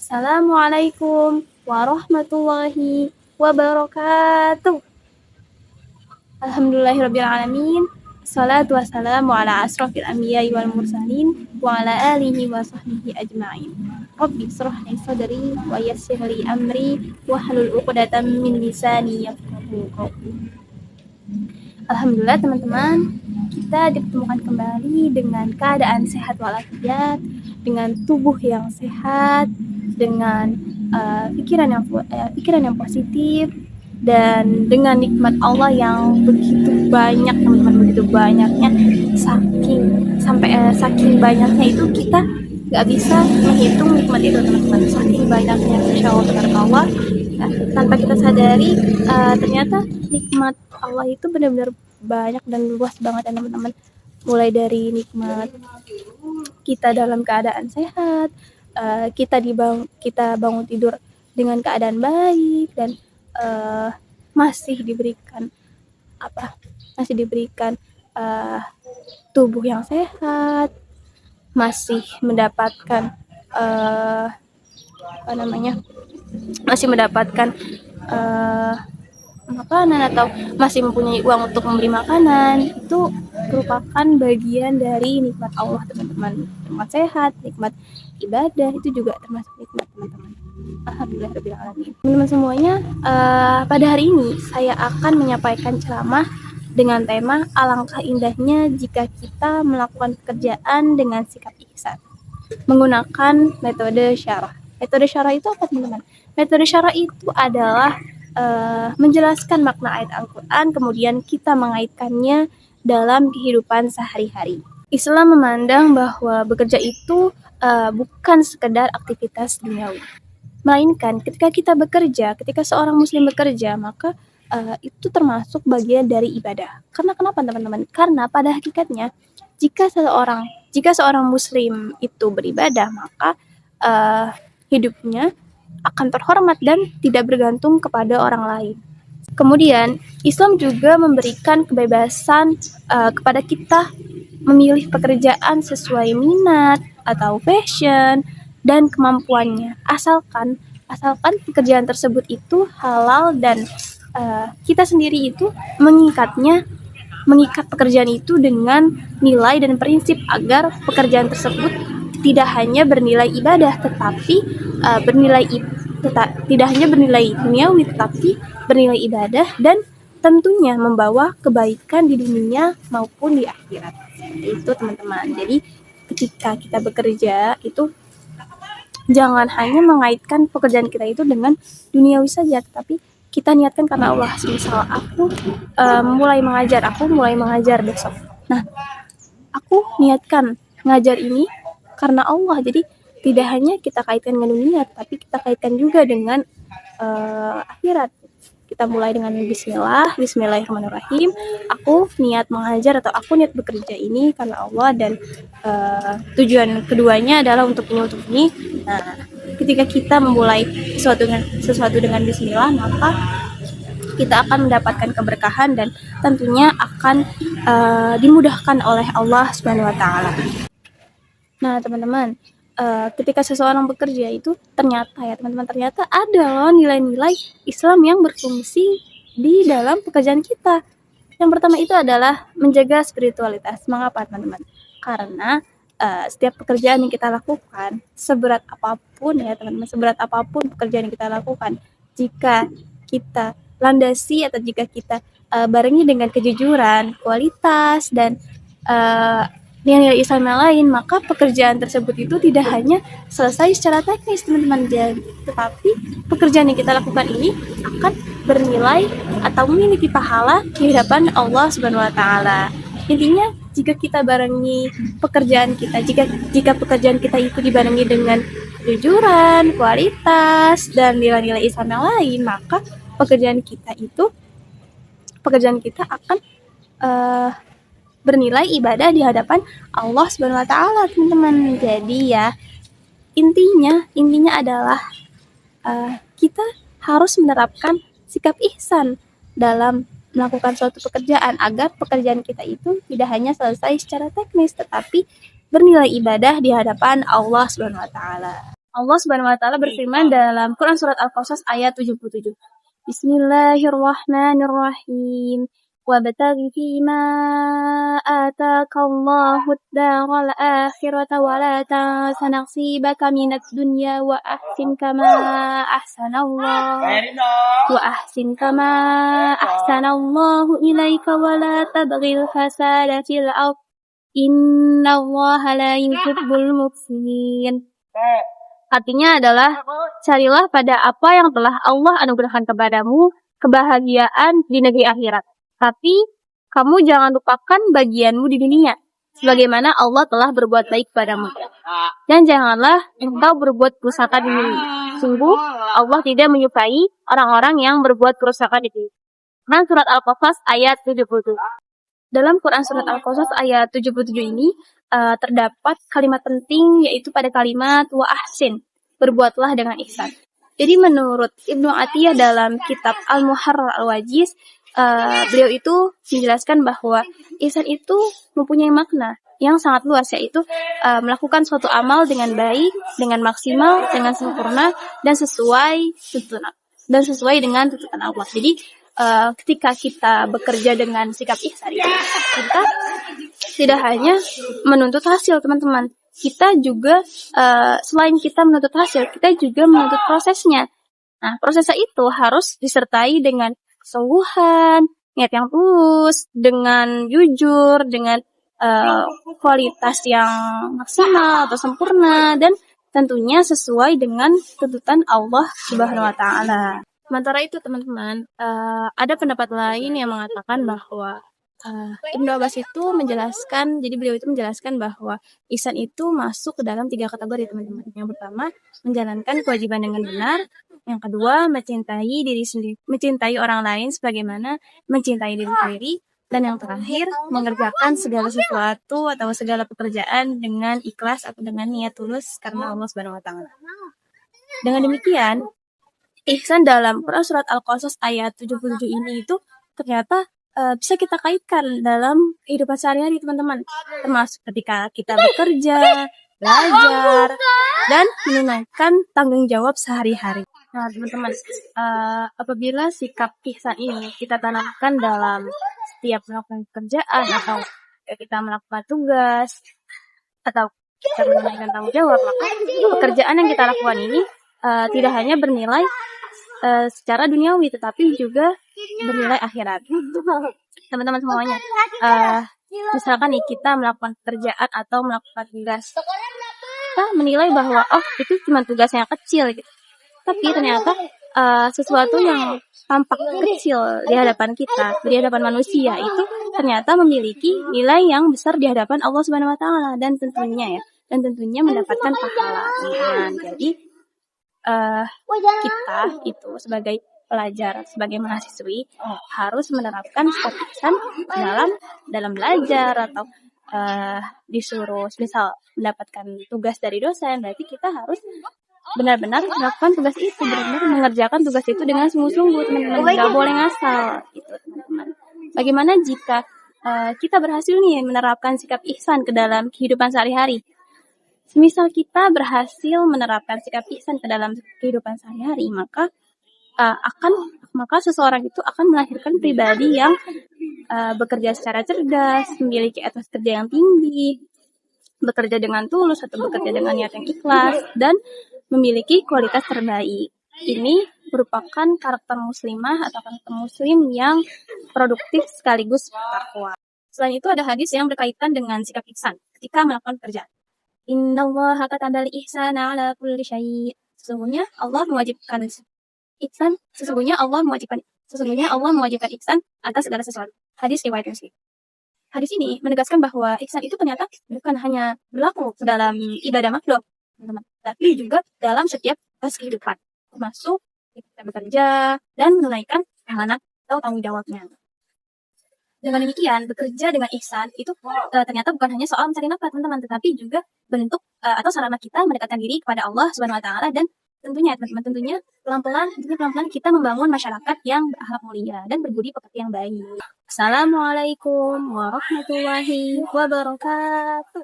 Assalamualaikum warahmatullahi wabarakatuh. Alhamdulillahirrabbilalamin. Salatu wassalamu ala asrafil anbiya'i wal mursalin wa ala alihi wa sahbihi ajma'in. Rabbi shrah li sadri wa yassir li amri wahlul 'uqdatam min lisani yafqahu qawli. Alhamdulillah teman-teman, kita dipertemukan kembali dengan keadaan sehat walafiat, dengan tubuh yang sehat, dengan pikiran yang positif, dan dengan nikmat Allah yang begitu banyak teman-teman, begitu banyaknya, saking banyaknya itu kita nggak bisa menghitung nikmat itu teman-teman, saking banyaknya, Masya Allah tabarakallah. Tanpa kita sadari ternyata nikmat Allah itu benar-benar banyak dan luas banget ya teman-teman. Mulai dari nikmat kita dalam keadaan sehat, kita bangun tidur dengan keadaan baik, dan masih diberikan tubuh yang sehat, masih mendapatkan makanan atau masih mempunyai uang untuk membeli makanan, itu merupakan bagian dari nikmat Allah teman-teman. Nikmat sehat, nikmat ibadah, itu juga termasuk nikmat teman-teman. Alhamdulillahirrabbilalamin. Teman-teman semuanya, pada hari ini saya akan menyampaikan ceramah dengan tema alangkah indahnya jika kita melakukan pekerjaan dengan sikap ihsan menggunakan metode syarah. Metode syarah itu apa teman-teman? Metode syarah itu adalah menjelaskan makna ayat Al-Quran, kemudian kita mengaitkannya dalam kehidupan sehari-hari. Islam memandang bahwa bekerja itu bukan sekedar aktivitas duniawi, melainkan ketika seorang muslim bekerja, maka itu termasuk bagian dari ibadah. Karena kenapa teman-teman? Karena pada hakikatnya jika seorang muslim itu beribadah, maka hidupnya akan terhormat dan tidak bergantung kepada orang lain. Kemudian Islam juga memberikan kebebasan kepada kita memilih pekerjaan sesuai minat atau passion dan kemampuannya, asalkan pekerjaan tersebut itu halal dan kita sendiri itu mengikat pekerjaan itu dengan nilai dan prinsip agar pekerjaan tersebut tidak hanya bernilai ibadah, tetapi tidak hanya bernilai duniawi, tetapi bernilai ibadah dan tentunya membawa kebaikan di dunia maupun di akhirat. Itu teman-teman. Jadi ketika kita bekerja itu jangan hanya mengaitkan pekerjaan kita itu dengan duniawi saja, tetapi kita niatkan karena Allah. Misal aku mulai mengajar besok. Nah, aku niatkan ngajar ini karena Allah. Jadi tidak hanya kita kaitkan dengan dunia, tapi kita kaitkan juga dengan akhirat. Kita mulai dengan Bismillahirrahmanirrahim. Aku niat mengajar atau aku niat bekerja ini karena Allah, dan tujuan keduanya adalah untuk ini. Nah, ketika kita memulai sesuatu dengan Bismillah, maka kita akan mendapatkan keberkahan dan tentunya akan dimudahkan oleh Allah Subhanahu wa Ta'ala. Nah, teman-teman, ketika seseorang bekerja itu ternyata ada loh nilai-nilai Islam yang berfungsi di dalam pekerjaan kita. Yang pertama itu adalah menjaga spiritualitas. Mengapa teman-teman? Karena setiap pekerjaan yang kita lakukan, seberat apapun pekerjaan yang kita lakukan, jika kita landasi atau jika kita barengi dengan kejujuran, kualitas, dan nilai Islam yang lain, maka pekerjaan tersebut itu tidak hanya selesai secara teknis teman-teman, tetapi pekerjaan yang kita lakukan ini akan bernilai atau memiliki pahala di hadapan Allah Subhanahu wa Ta'ala. Intinya jika kita barengi pekerjaan kita, jika pekerjaan kita itu dibarengi dengan kejujuran, kualitas, dan nilai-nilai Islam yang lain, maka pekerjaan kita akan bernilai ibadah di hadapan Allah Subhanahu wa Ta'ala teman-teman. Jadi ya intinya adalah kita harus menerapkan sikap ihsan dalam melakukan suatu pekerjaan agar pekerjaan kita itu tidak hanya selesai secara teknis, tetapi bernilai ibadah di hadapan Allah Subhanahu wa Ta'ala. Allah Subhanahu wa taala berfirman dalam Quran surat Al-Qasas ayat 77. Bismillahirrahmanirrahim. Wabtaghi fima ataakallahu ad-daral akhirata wa la tansa nasibaka minad dunya wa ahsin kama ahsanallahu ilaika wa la tabghil fasada fil ardh innallaha la yuhibbul mufsidin. Artinya adalah, carilah pada apa yang telah Allah anugerahkan kepadamu kebahagiaan di negeri akhirat. Tapi, kamu jangan lupakan bagianmu di dunia, sebagaimana Allah telah berbuat baik padamu. Dan janganlah engkau berbuat kerusakan di dunia. Sungguh, Allah tidak menyukai orang-orang yang berbuat kerusakan itu. Quran surat Al-Qasas ayat 77. Dalam Quran surat Al-Qasas ayat 77 ini, terdapat kalimat penting, yaitu pada kalimat wa ahsin, berbuatlah dengan ihsan. Jadi menurut Ibnu Atiyah dalam kitab Al-Muharrar Al-Wajiz, beliau itu menjelaskan bahwa ihsan itu mempunyai makna yang sangat luas, yaitu melakukan suatu amal dengan baik, dengan maksimal, dengan sempurna, dan sesuai dengan tuntunan Allah. Jadi ketika kita bekerja dengan sikap ihsan itu, kita tidak hanya menuntut hasil, teman-teman. Kita juga selain kita menuntut hasil, kita juga menuntut prosesnya. Nah, prosesnya itu harus disertai dengan kesungguhan, niat yang tulus, dengan jujur, dengan kualitas yang maksimal atau sempurna, dan tentunya sesuai dengan tuntutan Allah Subhanahu wa taala. Sementara itu, teman-teman, ada pendapat lain yang mengatakan bahwa Ibnu Abbas itu menjelaskan, jadi beliau itu menjelaskan bahwa ihsan itu masuk ke dalam 3 kategori, teman-teman. Yang pertama, menjalankan kewajiban dengan benar. Yang kedua, mencintai diri sendiri, mencintai orang lain sebagaimana mencintai diri sendiri. Dan yang terakhir, mengerjakan segala sesuatu atau segala pekerjaan dengan ikhlas atau dengan niat tulus karena Allah Subhanahu wa taala. Dengan demikian, ihsan dalam Quran surat Al-Qasas ayat 77 ini itu ternyata bisa kita kaitkan dalam kehidupan sehari-hari, teman-teman. Termasuk ketika kita bekerja, belajar, dan menunaikan tanggung jawab sehari-hari. Nah, teman-teman, apabila sikap ihsan ini kita tanamkan dalam setiap melakukan pekerjaan, atau kita melakukan tugas, atau kita menunaikan tanggung jawab, maka pekerjaan yang kita lakukan ini tidak hanya bernilai secara duniawi, tetapi juga bernilai akhirat. Teman-teman semuanya, misalkan nih kita melakukan pekerjaan atau melakukan tugas, kita menilai bahwa itu cuma tugas yang kecil gitu. Tapi ternyata sesuatu yang tampak kecil di hadapan kita, di hadapan manusia, itu ternyata memiliki nilai yang besar di hadapan Allah Subhanahu wa taala, dan tentunya mendapatkan pahala, teman-teman. Jadi kita itu sebagai pelajar, sebagai mahasiswi, harus menerapkan sikap ihsan dalam belajar, atau disuruh misal mendapatkan tugas dari dosen, berarti kita harus benar-benar melakukan tugas itu, benar-benar mengerjakan tugas itu dengan sungguh-sungguh, teman-teman. Nggak boleh ngasal gitu, teman-teman. Bagaimana jika kita berhasil nih menerapkan sikap ihsan ke dalam kehidupan sehari-hari? Semisal kita berhasil menerapkan sikap ihsan ke dalam kehidupan sehari-hari, maka seseorang itu akan melahirkan pribadi yang bekerja secara cerdas, memiliki etos kerja yang tinggi, bekerja dengan tulus atau bekerja dengan niat yang ikhlas, dan memiliki kualitas terbaik. Ini merupakan karakter muslimah atau karakter muslim yang produktif sekaligus bertakwa. Selain itu, ada hadis yang berkaitan dengan sikap ihsan ketika melakukan pekerjaan. Innallaha katabal ihsana ala kulli syai'. Sesungguhnya Allah mewajibkan ihsan atas segala sesuatu. Hadis riwayat Muslim. Hadis ini menegaskan bahwa ihsan itu ternyata bukan hanya berlaku dalam ibadah makhluk, teman-teman, tapi juga dalam setiap aspek kehidupan, termasuk kita bekerja dan menunaikan amanat atau tanggung jawabnya. Dengan demikian, bekerja dengan ihsan itu ternyata bukan hanya soal mencari nafkah, teman-teman, tetapi juga bentuk atau sarana kita mendekatkan diri kepada Allah Subhanahu wa taala, dan tentunya teman-teman, pelan-pelan kita membangun masyarakat yang berakhlak mulia dan berbudi pekerti yang baik. Assalamualaikum warahmatullahi wabarakatuh.